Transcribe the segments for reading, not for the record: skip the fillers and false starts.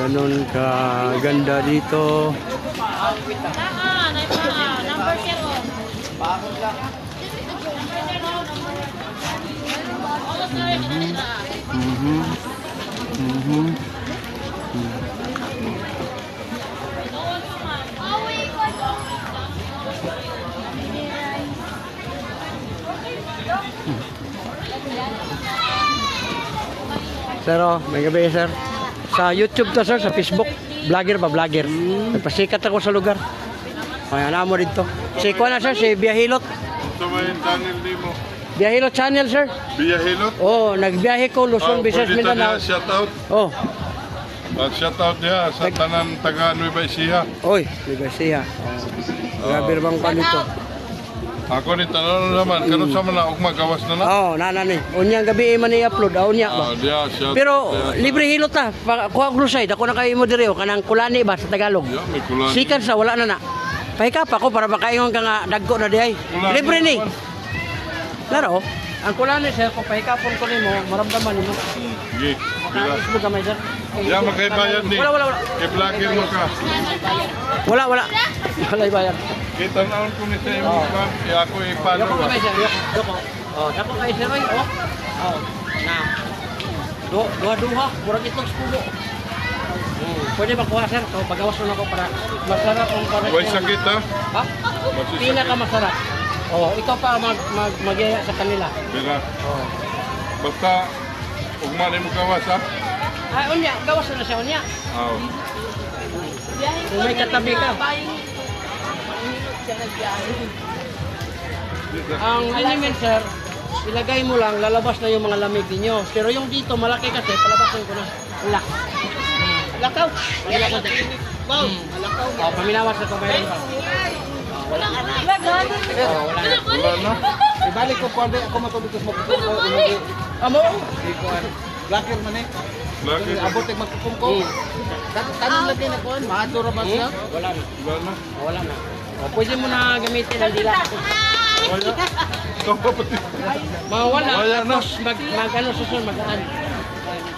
Ganon ka ganda dito. Number 0. Sir, oh, may gabi sir. Sa YouTube to sir, sa Facebook. Vlogger ba? Vlogger. Nagpasikat ako sa lugar. Ay, ano mo dito? Si Kuya na sir, si Biyahilot. Ito ba yung channel ni mo? Biyahilot channel sir. Biyahilot? Oh, nagbiyahe ko Luzon, Visayas, Mindanao. Shout out. Oh, Shout out niya sa tanan taga Nueva Ecija. oy, Ligasiya. Grabe bang pa dito. Ako ni tanong naman, karon sa man og magawas na na. Oh, nana ni. Unyang gabi man i-upload, unya ba. Dia shout. Pero libre hilot ta. Kuha og lusay, dako na kay mo diri kanang kulani ba sa Tagalog. Ya, may kulan. Sikan sa wala na na. Pahikap ako para makaingon ka nga dagko na diay. Libre ni. Laro, ang kulani sir, kung pahikapon ko nimo, maramdaman nimo. Sige. Pila. Kanis mo gamay sir. Ya, magkaibayad ni. Wala. I-vlogger mo ka. Wala. Wala bayad. Kita naon ko ni sa imo ka. Ako ipano Dako ba? gamay sir, dako. Oh, dako kay sir oy. Oh. Oh. Na. Duha, murag itong skulo. Pwede ba kuha sir? So, pagawas na ako para masarap ang para. Way sakit ha? Ha? Pinaka masarap. Oh, ikaw pa magyaya sa kanila. Pila. Oh. Basta ugma ni mo gawas ha. Ay, unya, gawas na siya unya. Aw. Kung may katabi ka. Ang element sir, ilagay mo lang, lalabas na yung mga lamig ninyo. Pero yung dito, malaki kasi, palabasin ko na. Lak. Lakaw. Lakaw. Wow. Lakaw. Oh, paminawas na ito mayroon pa. Wala na. Ibalik ko kuwan ako matulog sa mga Amo? Blacker man eh. Lagi. Abot ang magkukong ko. Tanong lagi na kuwan, maadura ba siya? Wala na. Wala na. Wala na. O, pwede mo na gamitin ang dila. Wala. Ikaw pa pati. Mawala. Wala na. Tapos mag-ano susunod, magaan.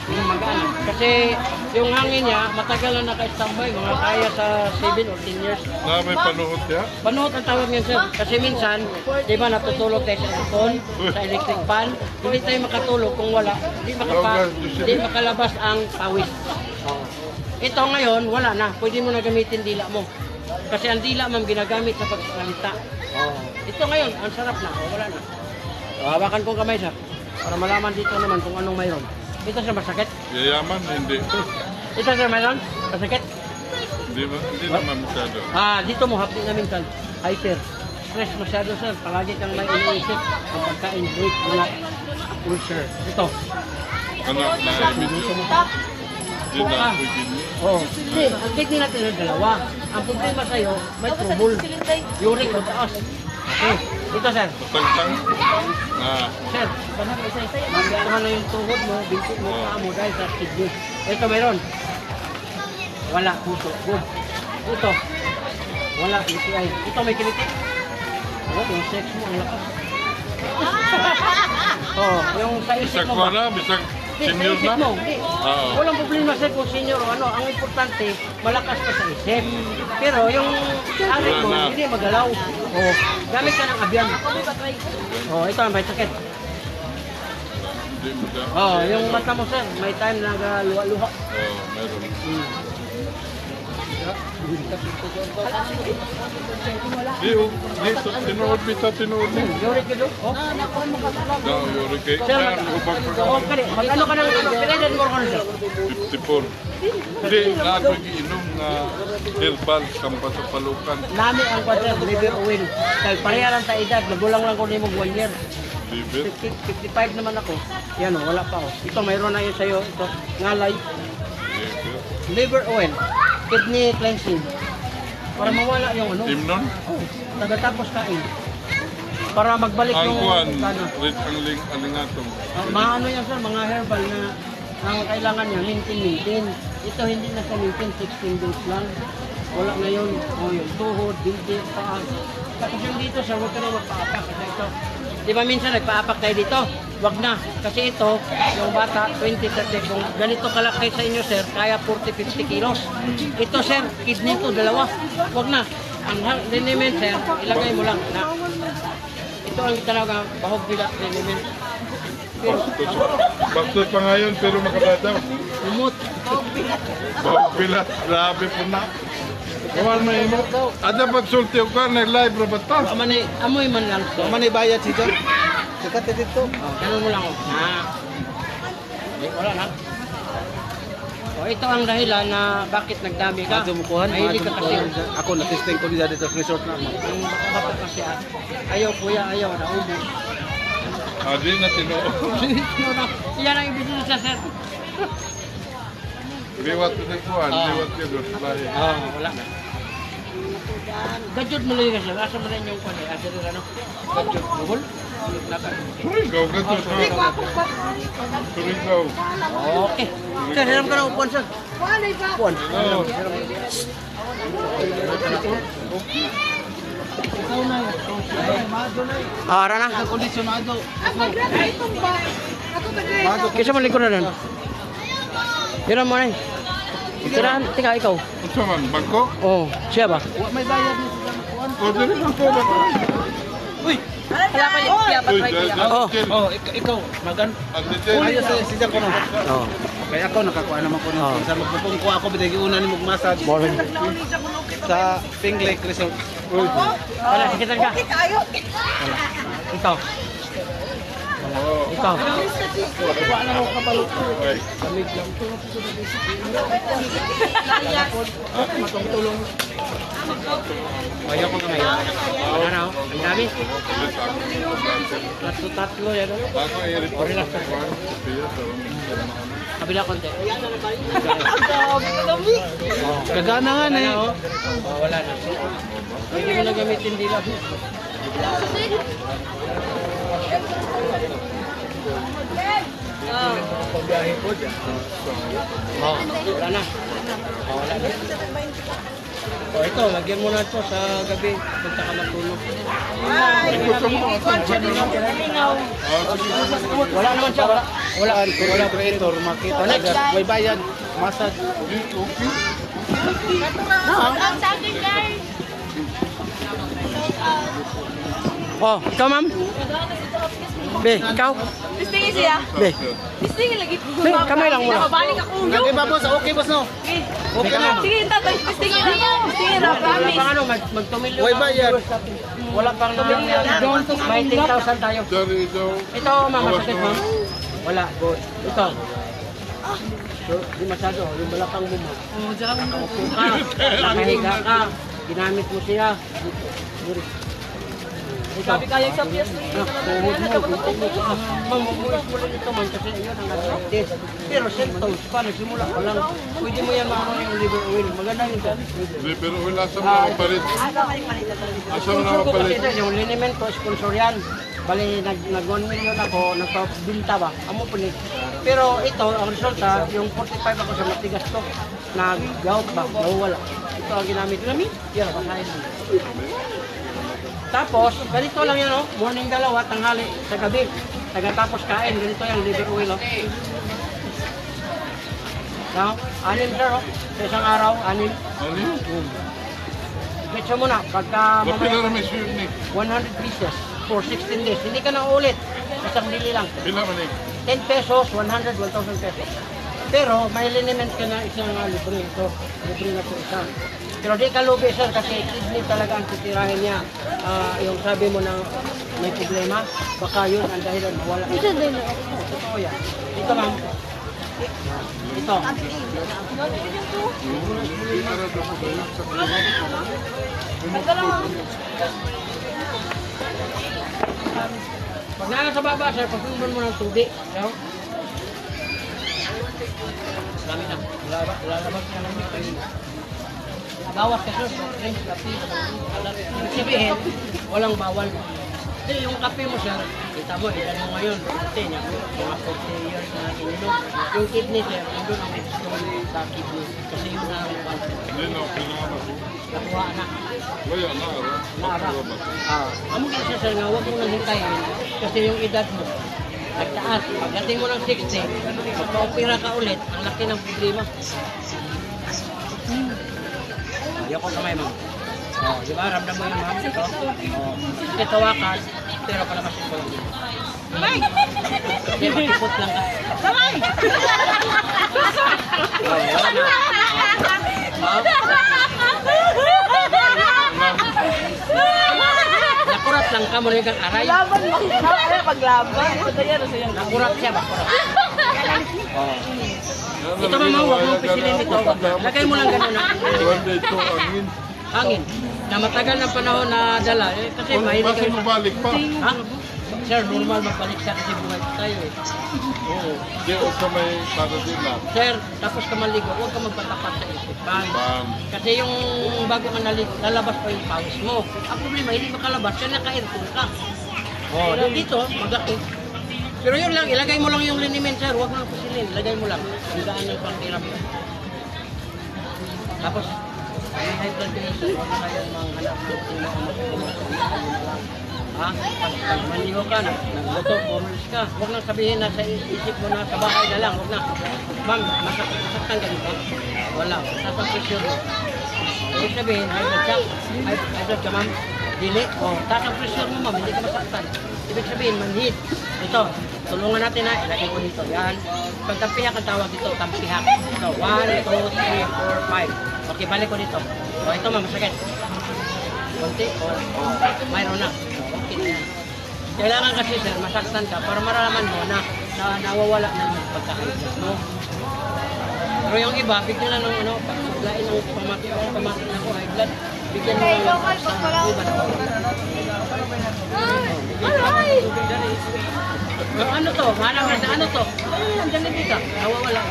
Magaan. Kasi yung hangin niya, matagal na naka-standby. Mga kaya sa 7 or 10 years. Na may panuot ya. Panuot ang tawag niyan, sir. Kasi minsan, di ba natutulog tayo sa aircon, sa electric fan. Hindi tayo makatulog kung wala. Hindi makalabas ang pawis. Ito ngayon, wala na. Pwede mo na gamitin dila mo. Kasi ang dila ma'am ginagamit sa pagsalita. Ito ngayon, ang sarap na. Wala na. Hawakan ko kamay, sir. Para malaman dito naman kung anong mayroon. Ito sir, masakit. Yayaman, hindi. Ito sir, mayroon? Masakit? Hindi naman masyado. Dito mo, hapdi na minsan. Hyper. Stress masyado, sir. Palagi kang may iniisip. Ang pagkain, break, wala. Ulcer. Ito. Ano na Dito mo. Hindi na ako gini. Oo. Hindi, ang kidney natin ay dalawa. Ang problema sa'yo, may trouble. Uric o taas. Okay. Ito, sir. Tang-tang. Sir, magkakahan na yung tuhod mo, binti mo, paa mo dahil sa kidney. Ito, mayroon. Wala, puso. Good. Ito. Wala, UTI. Ito, may kilitik. Oh, yung sex mo, ang lakas. Oh, yung sa isip Bisag mo ko ba? na, bisag Hindi, sa senior isip na. mo. Hindi. Oo. Walang problema sir kung senior o ano. Ang importante, malakas ka sa isip. Pero yung arit mo, Wala na. hindi magalaw. Oh, gamit ka ng abyan. Oh, ito may sakit. Hindi mo da. Oh, yung mata mo sir, may time na luha-luha. Meron. Tinuod bita, tinuod mo. Yuri ka doon? Oh, Daw, yuri kay. sir, Yan, ubang oh, kani, mag-ano ka ng pinedad mo rin sir? 54. Hindi, na ako iinom na herbal kampa sa palukan. Nami ang kwadra, liver oil. Dahil pareha lang sa edad, nagulang lang ko ni mo 1 year. Liver. 55 naman ako. Yan o, wala pa o. Ito, mayroon na yun sa'yo. Ito, ngalay. Liver. Liver oil. Kidney cleansing. Para mawala yung ano. Timnon? Oh, tagatapos kain. Para magbalik Ang yung kuhan, ano. red ang alingatong. Mga ano yan sir, mga herbal na ang kailangan niya, maintain. Ito hindi na sa maintain, 16 days lang. Wala na yun. O yung tuhod, binti, paa. Tapos yung dito sir, huwag ka na magpaapa. Kasi ito, Di ba minsan nagpa-apak tayo dito? Wag na. Kasi ito, yung bata, 20-30. Kung ganito kalaki sa inyo, sir, kaya 40-50 kilos. Ito, sir, kidney to, dalawa. Wag na. Ang liniment, sir, ilagay mo lang na. Ito ang talaga bahog bila liniment. Pero, Bakit pa ngayon pero makabata. umot. Bahog pila, grabe po na. Kawan may imo. Ada pagsulti ko na live ra ba ta? Amoy man lang. sir. Manay bayad siya. Sikat dito. Oh, ganun mo lang. Wala na. O, ito ang dahilan na bakit nagdami ka. Sumukuhan. Mahilig ka kasi. Ako na-testing ko dito sa resort na. Ang baka kasi ayaw kuya, ayaw na ubus. Adi na tinoo. Yan ang ibig sa sir. Liwat na kuan, liwat ka dos lahi. Wala na. Gadjud mo lang kasi. Asa mo rin yung kuya. Asa rin ano? Gadjud. Google? Surigaw ka to. Surigaw. Okay. Sir, hiram ka na upuan sir. Upuan. Oh. Ara na. Kondisyonado. Kisa man likod na rin. Hiram mo na eh. Tirahan, tika ikaw. Unsa man bangko? Oh, siya ba? May bayad ni sa kuan. O dili bangko ba? Uy, Wala ka yung kuya, patry kuya. Oh. ikaw magan. Andito. Ayos si Jack ko no. Oh. Kaya ako nakakuha naman ko Oh. no. Sa magpupong ko ako bitay una ni mong massage Morning. sa Ping Lake Resort. Wala, sikitan ka. Okay kayo. Ito. Ito. Ay. Kaya ko kamay. Ano na oh? Ang dami. Tatlo yan. oh. Ako ay report sa kuan. Siya sa Kabila konti. Gagana nga na eh. Oh, wala na. Hindi mo na gamitin dila. Oh, wala na. Oh, wala na. Oh, ito, lagyan mo na ito sa gabi. Punta ka matulog. Wala naman siya. Wala. Wala creator makita na may bayad massage. Okay. Ang sa akin, guys. Oh, ikaw ma'am? Be, ikaw? Listingin siya. Be. Listingin lagi. Be, kamay lang muna. Nakabalik ako. Okay ba boss? Okay boss no? Okay na. Sige, tatay. Listingin na. Listingin na. Wala Promise. pang ano, magtumilyo. May bayad. Wala pang may 10,000 tayo. Dari daw. Ito, ma'am, masakit ma'am. Wala, good. Ito. So, di masyado, yung balakang mo mo. Oh, diyan ako. Upo ka, nakahiga ka, ginamit mo siya. Guri. Ito. Sabi kayo sa PS3. Tuhod mo, gusto mo. Ma'am, mamulis mo lang ito man kasi yun ang update. Pero symptoms pa, nagsimula pa lang. Pwede mo yan maano yung liver oil. Maganda yun dyan. Pero wala sa mga mapalit. Asa mo na mapalit? Kasi yung liniment ko, sponsor yan. Bali, nag 1 million ako, nagpabinta ba? Amo po ni. Pero ito, ang resulta, yung 45 ako sa matigas to. Nag-gout ba? Nawala. Ito ang ginamit namin. Yan, basahin mo. Tapos, ganito lang yan, oh. Morning dalawa, tanghali, sa gabi. Tagatapos kain, ganito yan, liver oil, oh. Now, 6 sir, oh. Sa isang araw, 6. Ano yun? Betso mo na, pagka Kapila mamaya, na may shoot ni. 100 pieces for 16 days. Hindi ka na ulit. Isang dili lang. Pila man eh. 10 pesos, 100, 1,000 pesos. Pero may liniment ka na isang libre. Ito, libre na po isa. Pero di ka lugi sir kasi kidney talaga ang titirahin niya. Yung sabi mo na may problema, baka yun ang dahilan wala. Ito din. Totoo yan. Ito ma'am. Ito. Pag nasa sa baba sir, pagpunban mo ng tubig. No? Dami na. Lalabas ka lang dito. Bawas ka sir. Drinks, kape. Ibig sabihin, walang bawal. Hindi, yung kape mo sir, kita mo, edad mo ngayon, kasi niya, mga 40 years na natin inom. Yung kidney sir, nandun ang stone sa kidney. Kasi yun na ang Hindi na, kailangan ako. nakuha na. Wala na, Naara. Amo kasi sir nga, huwag mo nang hintayin. Kasi yung edad mo, nagtaas. Pagdating mo ng 60, magpa-opera ka ulit, ang laki ng problema. Ayoko kamay mo. Oh, di ba? Ramdam mo yung ma'am ito. Oh. Kasi tawakan, pero palabasin ko lang. Hindi, makipot lang ka. Kamay! Oh, wala na. Oh. Nakurat lang ka, muna kang aray. Laban mo. Ay, paglaban. Ito yan, ito yan. Nakurat siya, bakurat. Oh. Ito mama, huwag mong pisilin ito. Lagay mo lang gano'n na. Wala ito, angin. Hangin. Na matagal na panahon na dala. Eh, kasi mahilig Bakit kayo. mabalik pa? Ha? Sir, normal magbalik siya kasi buhay pa tayo eh. Oo. Hindi, huwag ka may para din na. Sir, tapos ka maligo, huwag ka magpatapat sa isipan. Bam. Kasi yung bago ka naligo, lalabas pa yung pawis mo. Ang problema, hindi makalabas, kaya naka-aircon ka. Oh, dito, maglaki. Pero yun lang, ilagay mo lang yung liniment, sir. Huwag nang pusilin, ilagay mo lang. Ang daan ng pangkirap. Tapos, may high blood kayo, sir. Huwag na kayo manghanap ng ha? Pag maligo ka na, nagluto, pumalis ka. Huwag nang sabihin na sa isip mo na sa bahay na lang. Huwag na. Ma'am, masaktan ka dito? Wala. Nasa pressure mo. Ibig sabihin, high blood ka. High blood ka, ma'am. Dili. O, taas ang pressure mo, ma'am. Hindi ka masaktan. Ibig sabihin, manhid. Ito, tulungan natin na. Ilagay ko dito. Yan. Pag tampiyak ang tawag dito, tampihak. Ito, 1, 2, 3, 4, 5. Okay, balik ko dito. O, ito, ma'am, masakit. Kunti. O, mayroon na. Okay na yan. Kailangan kasi sir, masaktan ka para maralaman mo na nawawala na yung pagkakaitas mo. Pero yung iba, bigyan na ng ano, paglain ng pamatik na ko, high blood, bigyan mo lang ng sa iba na ko. Aray! Ano to? Manang na ano to? Ay, andyan na dito. Nawawala.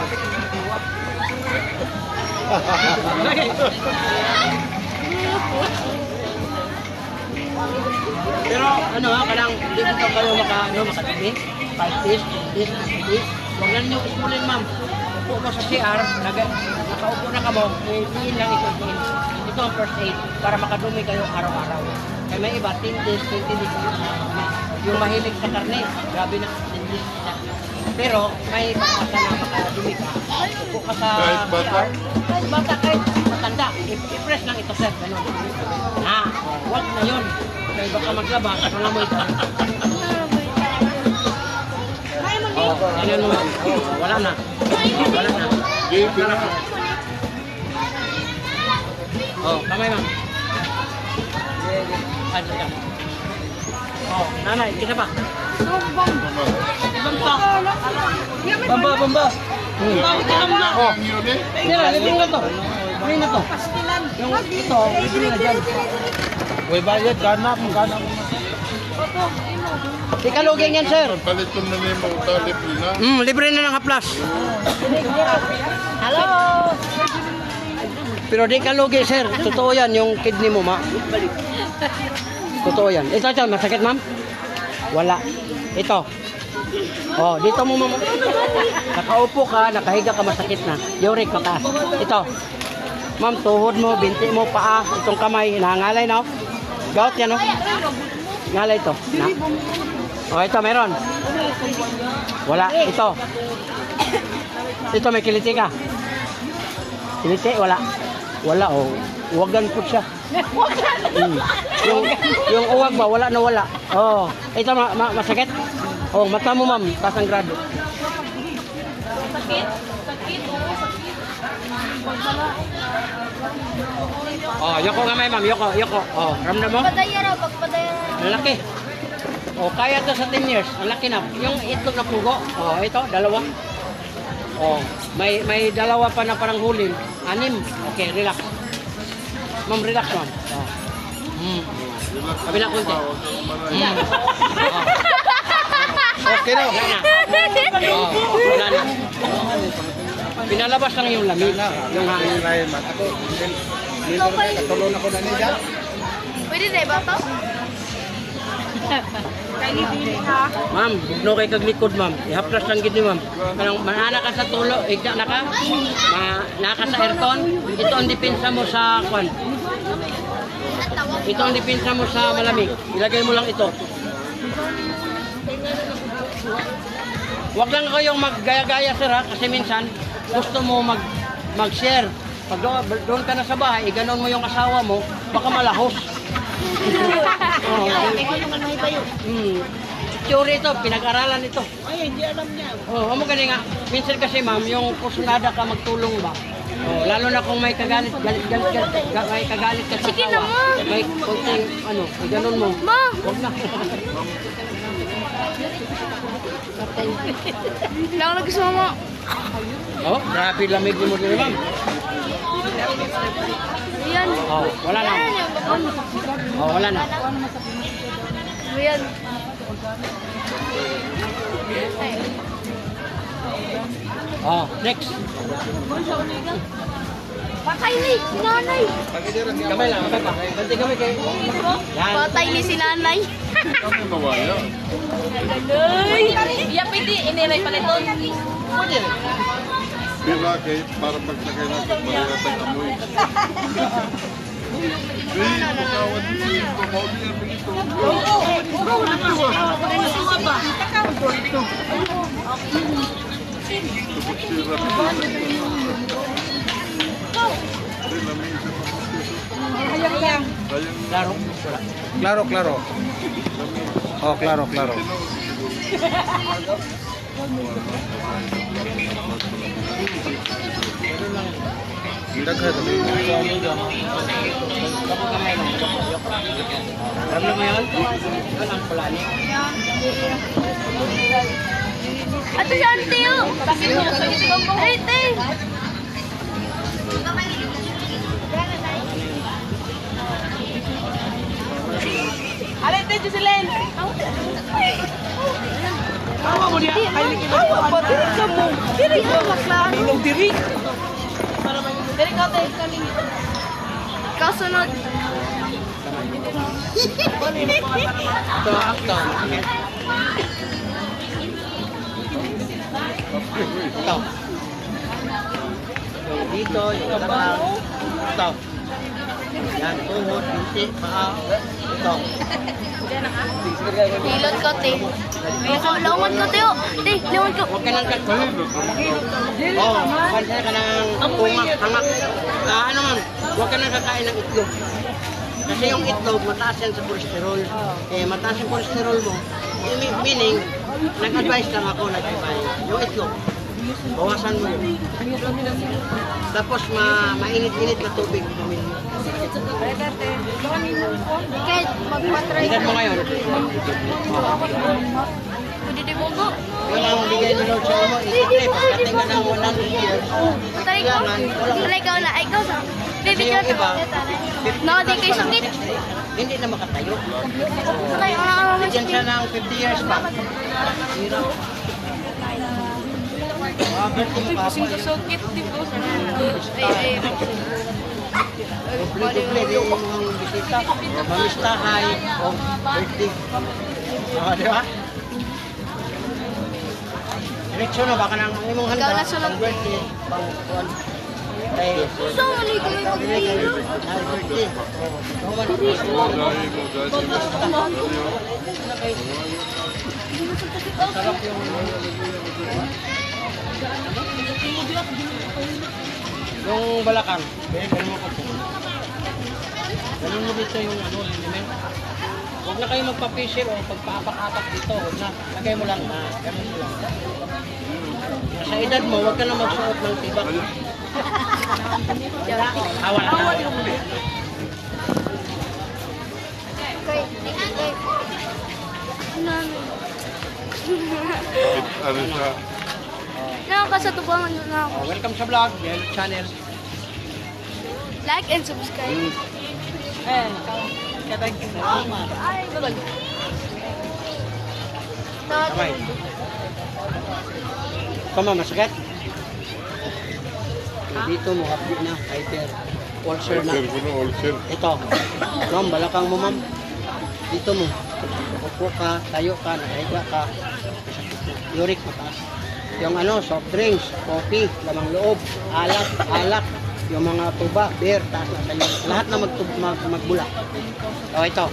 Pero ano ha, kanang hindi ko kayo makatabi. 5 days, 10 days. Huwag na ninyo ismulin ma'am. Upo ko sa CR, nakaupo na ka mo, tingin lang ito, tingin. Ito ang first aid para makadumi kayo araw-araw. Kaya may iba, 10 days, 20 days. Yung mahilig sa karne, grabe na, 10 days siya. Pero may pagkasa na makadumi ka. Upo ka sa Kahit bata? CR. Kahit bata, kahit matanda. I-press lang ito sir. Ganun. Na, huwag na yun. Kaya baka maglaba, ano lang mo ito. Oh, ganyan mo. Wala na. Wala na. Give it up. Oh, kamay ma'am. Ano ka? Oh, nanay, kita pa. Bamba, bamba. Oh, yun eh. Tira, libre na to. Libre na to. Yung ito, libre na dyan. Uy, bayad, ganap. Di ka luging yan, sir. Palit ko na niya mga talip na. Libre na ng haplas. Hello! Pero di ka lugi, sir. Totoo yan, yung kidney mo, ma. Totoo yan. Ito, masakit, ma'am? Wala. Ito. Oh, dito mo, ma'am. Nakaupo ka, nakahiga ka, masakit na. Uric, mataas. Ito. Ma'am, tuhod mo, binti mo, paa, itong kamay, nangalay na, oh. Gout yan, oh. Ngalay ito. Na. Oh, ito, meron. Wala. Ito. Ito, may kiliti ka. Kiliti, wala. Wala, oh. Uwagan po siya. Yung uwag ba, wala na wala. Oh, ito, masakit? Oh, mata mo, ma'am. Taas ang grado. Sakit? Sakit? Oo, sakit. Oh, yoko nga may, ma'am. Yoko. Oh, ramdam mo? Padaya raw, pagpadaya raw. Ang laki. Oh, kaya to sa 10 years. Ang laki na. Yung itlog na pugo. Oh, ito, dalawa. Oh, may dalawa pa na parang huling. 6. Okay, relax. Ma'am, relax, ma'am. Oh. Kabila konti. Oh. Okay na. Wala na. Oh, wala na. Pinalabas lang yung lamig. Yung hangin. Tulong ako na niya. Pwede na ba to? Kay Libili ha. Ma'am, bugno kay kag likod, ma'am. Ihaplas lang gid ni ma'am. Kanang manana ka sa tulo, ika na ka. Naka sa aircon. Ito ang depensa mo sa kwan. Ito ang depensa mo sa malamig. Ilagay mo lang ito. Huwag lang kayong maggaya-gaya sir ha, kasi minsan gusto mo mag-share. Pag doon ka na sa bahay, ganon mo yung asawa mo, baka malahos. Theory ito, pinag-aralan ito. Ay, hindi alam niya. Oh, mo gani nga. Minsan kasi ma'am, yung kursunada ka magtulong ba? Oh, lalo na kung may kagalit, may kagalit ka sa Sige asawa. naman. May konting ano, ganon mo. Ma! Huwag na. Lang lagi sa mama. Oh, grabe lamig mo din ma'am. Ayan. Oh, wala na. Oh, wala na. Ayan. Oh, next. Patay ni si nanay. Kamay lang, kamay pa. Banti kami kay. Yan. Patay ni si nanay. Kami nawaya. Ay! Iya pwede, inilay pa nito. Pwede rin. Pila kay para pagsakay natin maratag amoy. Pagkawad dito, mauli ang dito. Klaro. Klaro, klaro. Oh, klaro, klaro. Daghan kami. Kamay lang. Alam mo yun? Yun ang kulani. Ate si Auntie oh! Ay, te! Alay, te, Jocelyn! Tawa mo niya. Tawa pa, diri ka mo! Diri ka, maklaan! Ikaw diri. Diri ka, te! Ikaw sunod! Ito, akto. Ito. So, dito, yung kabang. Ito. Yan, tuhod, binti, paa. Ito. Hilot ko, te. Lawan ko, te, oh! Te, lawan ko! Huwag ka nang kagulog. Oo, pansin ka ng tungak, hangak. Ano man, huwag ka nang kakain ng itlog. Kasi yung itlog, mataas yan sa cholesterol. Eh, mataas yung cholesterol mo. Meaning, nag-advise lang ako, nag-advise. Yung itlog, bawasan mo yun. Tapos, mainit-init na tubig. Bumili mo. Kahit magpatry. Tingnan mo ngayon. Pwede di mo po. Yun ang bigay ni Lord sa mo. Isipre, pagdating ka ng 100 years, Patay ko. Patay ko na. Ay, ikaw sa. Baby, kasi yung iba, no, di kayo sakit. hindi na makatayo. Patay ko na. Diyan siya ng 50 years pa. Hirap. Birthday mo kapon. Sakit, di po. Ay, Doble-doble din yung mga bisita. Mamistahay o birthday. Di ba? Diretso na, baka nang imong handa. Ikaw na sunod. Pang birthday. Pang kuwan. Ay, So, mali ko may birthday. Sarap yung yung balakang. Ganun mo ko po. Ganun mo dito yung ano, limen. Huwag na kayo magpa-facial o pagpaapak-apak dito. Huwag na. Lagay mo lang na. Ganun mo lang. Sa edad mo, huwag ka na magsuot ng tibak. Hawa lang. Okay. Ano siya? Nakakasatubangan nyo na ako. Welcome sa vlog, Yellow Channel. Like and subscribe. Eh, Ay, gabag. kamay. Kama, masakit? Dito mo, hapdi na, hyper. Ulcer na. Ulcer ko na, ulcer. Ito. Ma'am, balakang mo, ma'am. Dito mo. upo ka, tayo ka, nakahiga ka, uric mataas. Yung ano, soft drinks, coffee, lamang loob, alak, yung mga tuba, beer, taas na tayo. Lahat na magbula. O ito,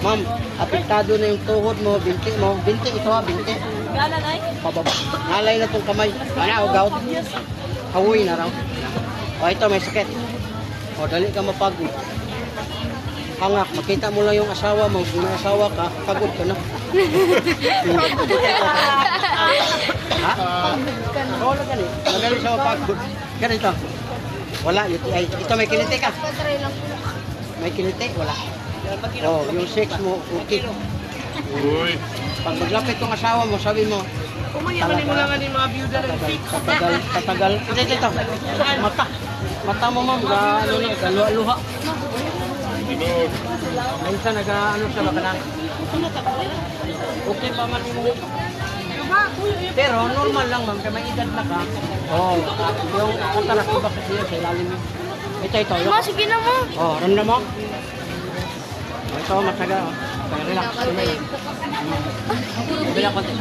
ma'am, apektado na yung tuhod mo, binti mo. Binti, ito ha, binti. Gana na Pababa. Nalay na itong kamay. Ano, gout? Hawoy na raw. O ito, may sakit. O, dali ka mapagod. Hangak, makita mo lang yung asawa mo. Kung may asawa ka, pagod ka na. Ha? Oo lang ganun. Magaling siya mapagod. Ganito. Wala, UTI. Ito, may kiliti ka. May kiliti? Wala. Oh, yung sex mo, okay. Uy. Pag maglapit yung asawa mo, sabi mo, Kumayaman mo lang yung mga byuda ng fix. Tatagal. Ito. Mata mo ma'am, ano na, galuha-luha. Sunod. Minsan ano siya baka na. Okay pa man mo. Pero normal lang ma'am, kaya may edad na ka. Oh, yung katarak ko ba kasi yun sa ilalim mo. Ito. Ma, sige na mo. Oh, ramdam mo? Ito, masaga. Oh. Relax. Bila konti.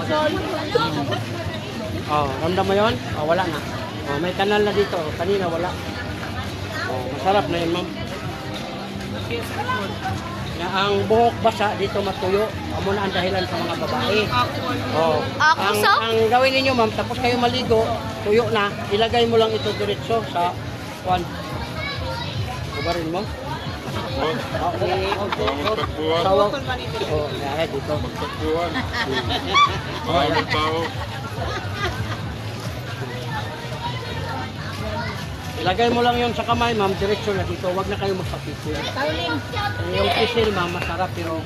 Oh, ramdam mo yun? Oh, wala na. Oh, may kanal na dito. Kanina wala. Oh, masarap na yun, ma'am. Na ang buhok basa dito matuyo. Amo na ang dahilan sa mga babae. Oh. Ako, so? Ang gawin ninyo, ma'am, tapos kayo maligo, tuyo na, ilagay mo lang ito diretso sa kwan. Kubarin mo. Okay. Magtagpuan. Tawag. Oh, yeah, dito. Magtagpuan. Maraming tao. Ilagay mo lang yun sa kamay, ma'am, diretso na dito. Huwag na kayo magpapisil. Yung pisil, ma'am, masarap pero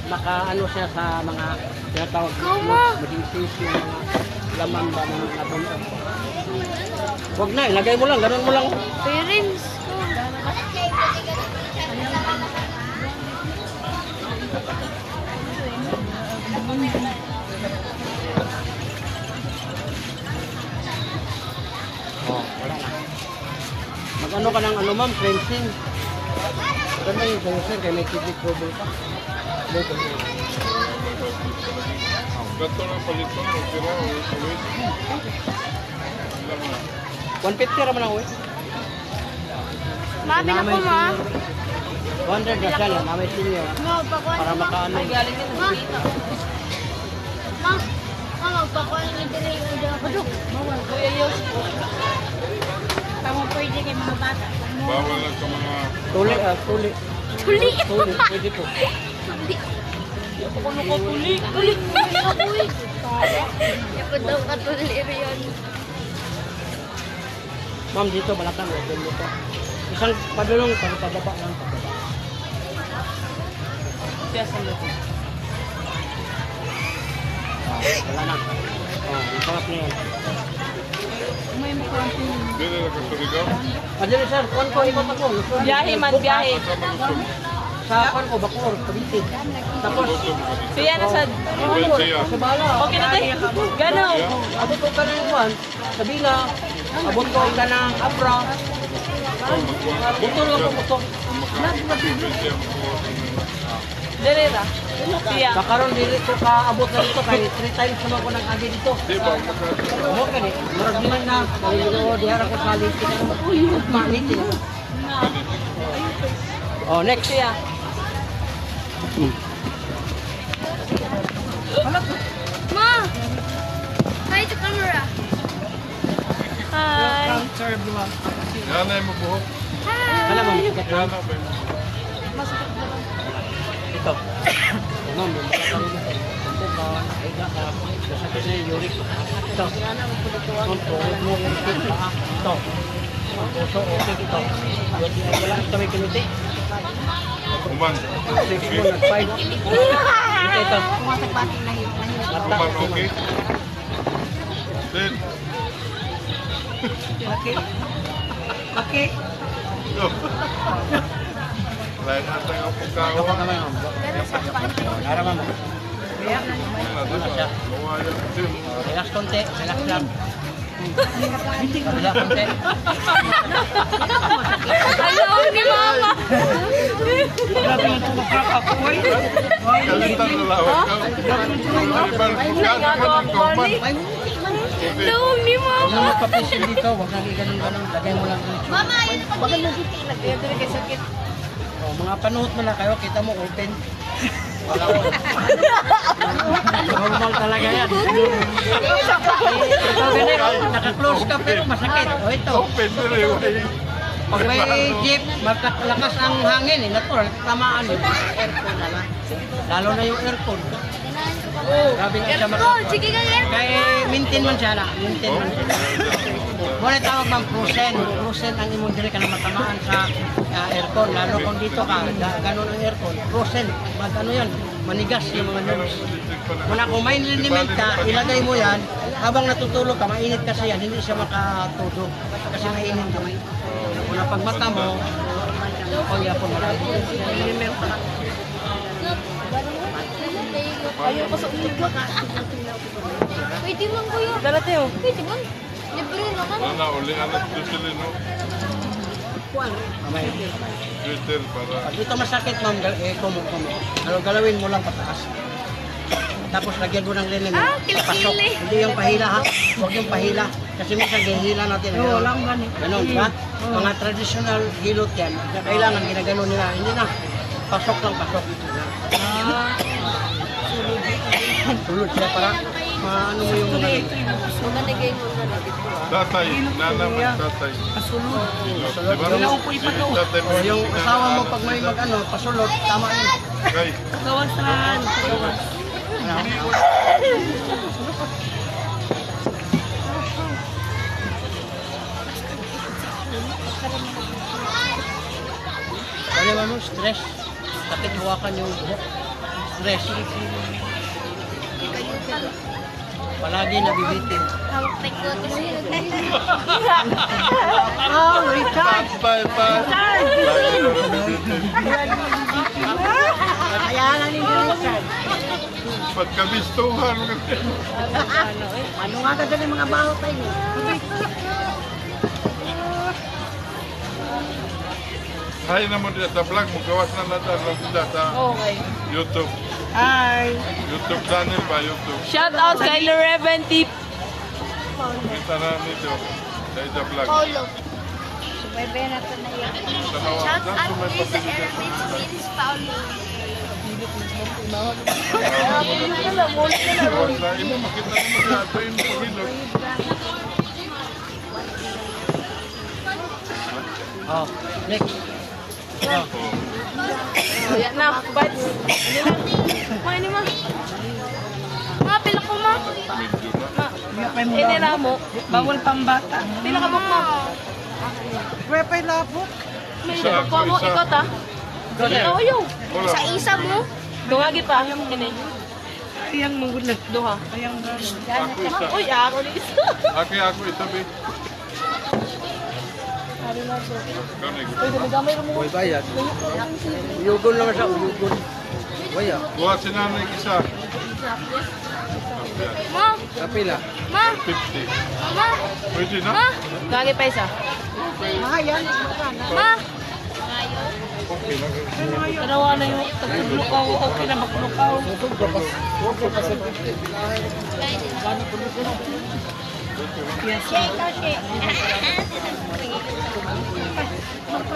nakaano siya sa mga tinatawag maging sisi, mga laman ba na nabunuan. Huwag na, ilagay mo lang, ganun mo lang. Parents ko. Oh, wala na. Mag-ano ka ng ano, ma'am, cleansing. Maganda yung sa'yo, sir, kaya may kidney trouble ka. Dito. Gato na palito. Pero, ulit. 150 raman ako eh. Ma, bilang ko, ma. 200 na siya lang, namay senior. Ma, magpakuha Para ma. makaano. Ma. Ma. Ma, magpakuha ni Dere yung dito. Kuya Yos. Tama pwede kay mga bata. Bawal lang sa mga... Tuli. Tuli. Tuli, pwede po. Ako tuli. Tuli. Uy. Ako daw katuli riyan. Ma'am, dito, balakang, open dito. Isang padulong, pagkababa lang, pagkababa. Siya sa loob. Wala na. Oh, ang sarap na yan. Dili na kasurigaw. Adili sir, kuwan ko, ikot ako. Biyahe man, biyahe. Sa kuwan ko, Bacoor, Cavite. Tapos, Siya na sa... sa bala. Okay na tayo. Ganaw. Abot ko ka ng kuwan, sa Bila. Abot ko ka ng Abra. Butol ako, butol. Derera. Siya. Sa karon dili ko ka abot na dito kay 3 times naman ko nag-agi dito. Di ba? Maka- Mo kani, murag diman na, kali ko diha ko sa litin. Manitin. Oh, next Siya. Ma. Hi to camera. Hi. Yan ay mabuhok. Wala mo sikat na. Yan na ba? Ito. Ano mo makakaroon na. Ito ka, aiga ka, nasakit na yung uric. Ito. Ang tuhod mo, uric pa. Ito. Ang puso, okay ito. Wala ito may kinuti. Uman. Sige mo, nag-fight. Ito. Uman, okay? Then, Okay. lain ata nga pagkawa. Ara mama. Kawayan din. Relax konti, relax lang. Relax konti. Ayaw ni mama. Grabe yung tumakak ako eh. Kalitan na lawak ka. Daog ni Huwag mama. na magpapisil dito, huwag na ganun-ganun. Lagay mo lang dito. Mama, yun na pag Kaya dito kay sakit. Oh, mga panuhot mo na kayo, kita mo open. Normal talaga yan. Ito ganito, naka-close ka pero masakit. O ito, Open na rin. pag may jeep, malakas ang hangin, natural, tamaan yun. Aircon na lang. Lalo na yung aircon. Grabe nga siya Oh, sige ka yan. Kaya maintain man siya na. Maintain man siya. Muna tawag bang frozen. Frozen ang imong dili ka na matamaan sa aircon. Lalo kung dito ka, ganun ang aircon. Frozen. Ano yan? Manigas yung mga nerves. Muna kung may limit ka, ilagay mo yan. Habang natutulog ka, mainit kasi yan. Hindi siya makatulog. Kasi mainit ka. Muna pag mata mo, o yapon na lang. Ayaw ko sa ulo ka. Pwede man kuya. Dala tayo. Pwede man. Libre naman. Wala, uli anak ko sila, no? Mamaya. Twitter para... Pag ito masakit, ma'am, kumo. Ano, galawin mo lang pataas. Tapos lagyan mo ng linen. Pasok. Hindi yung pahila, ha? Huwag yung pahila. Kasi minsan gihila natin. Oo, lang ganun. Ganun, ba? Mga traditional hilot yan. Kailangan ginagano nila. Hindi na. Pasok lang, pasok. Tulog siya para maano mo yung mga... Maganigay mo na lang. Tatay, nanaman tatay. Kasulod. Di ba? Wala ko ipagawa. Tatay, O, yung asawa mo pag may mag-ano, pasulot, tama yun. Kay, Kawasan. Kawas. Kaya ano, stress. Sakit hawakan yung buhok. Stress. Palagi nabibitin. Hawak tayo ko. Oh, Richard! Bye, bye. Kaya nga ni Richard. Pagkabistuhan ka. Ano nga ka dyan yung mga baho tayo? Hi naman dito sa vlog mo. Gawas na natin lang sila sa Okay. YouTube. Hi. YouTube channel ba? YouTube. Shout out kay Loreven Tip. Kita na nito. Sa isa vlog. Polo. Subaybayan natin na yan. Tanawa. Shout Saan out ko may to the pabili dito? airmates Miss Paolo. Gawas na. Imo makita naman sa ato yung pagilot. Oh, next. Yan na. Bats. Mga ni ma. Mga pila ko ma. Medyo na. Inira mo. Bawal pambata. Pila ka ma. Repay labok. May Isa ko ako, mo isa. ikaw ta. Oh, yo. Wala. Sa isa mo. Dungagi pa. Ini. Tiyang manggulat. Duha. Ayang Ako isa. Uy, ako ni isa. Ako isabi. Ikaw na ikaw. Boy, bayad. Uyugon lang siya, uyugon. Baya. Buha si nanay isa. Ma. Kapila. Ma. 50. Ma. Pwede na? Ma. Dungagi pa isa. Ma. Okay na. Tanawa na yung taglukaw. Okay na maglukaw. Shake or shake.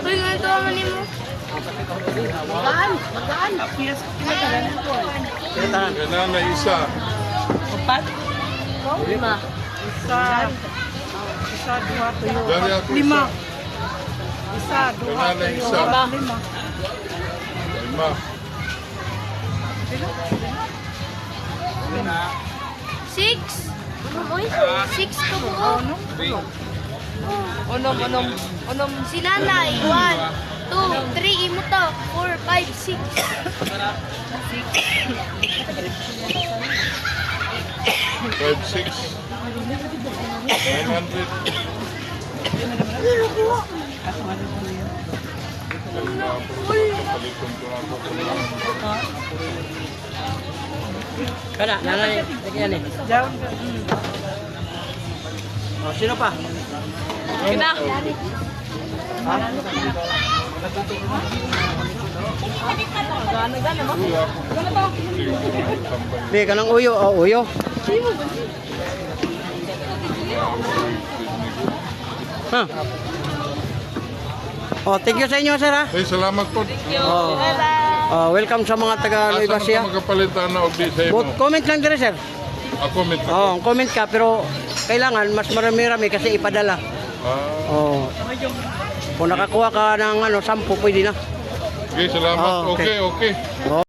Uy, ganito naman ni mo. Kaya nanay isa. Upat. Lima. Dari ako isa. Kaya nanay isa. Lima. 6. Uy, 6 ka po. Unom. Si nanay. 1, 2, 3. Imo to. 4, 5, 6. 5, 6. 900. Palitan ko ako. Kada, nanay, lagyan eh. Oh, sino pa? Kina. Ha? Ano gana mo? Ano to? Di, kanang uyo. Oh, uyo. Ha? Oh, thank you sa inyo, sir, ha? Eh, salamat po. Oh. Oh, welcome sa mga taga Nueva Asa Ecija. na magkapalitan na og di sa imo? Comment lang dire, sir. Ako mit. Oh, comment ka pero kailangan mas marami-rami kasi ipadala. Ah, Oh. Kung nakakuha ka ng 10, pwede na. okay, salamat. Oh, okay. Okay, okay. Oh.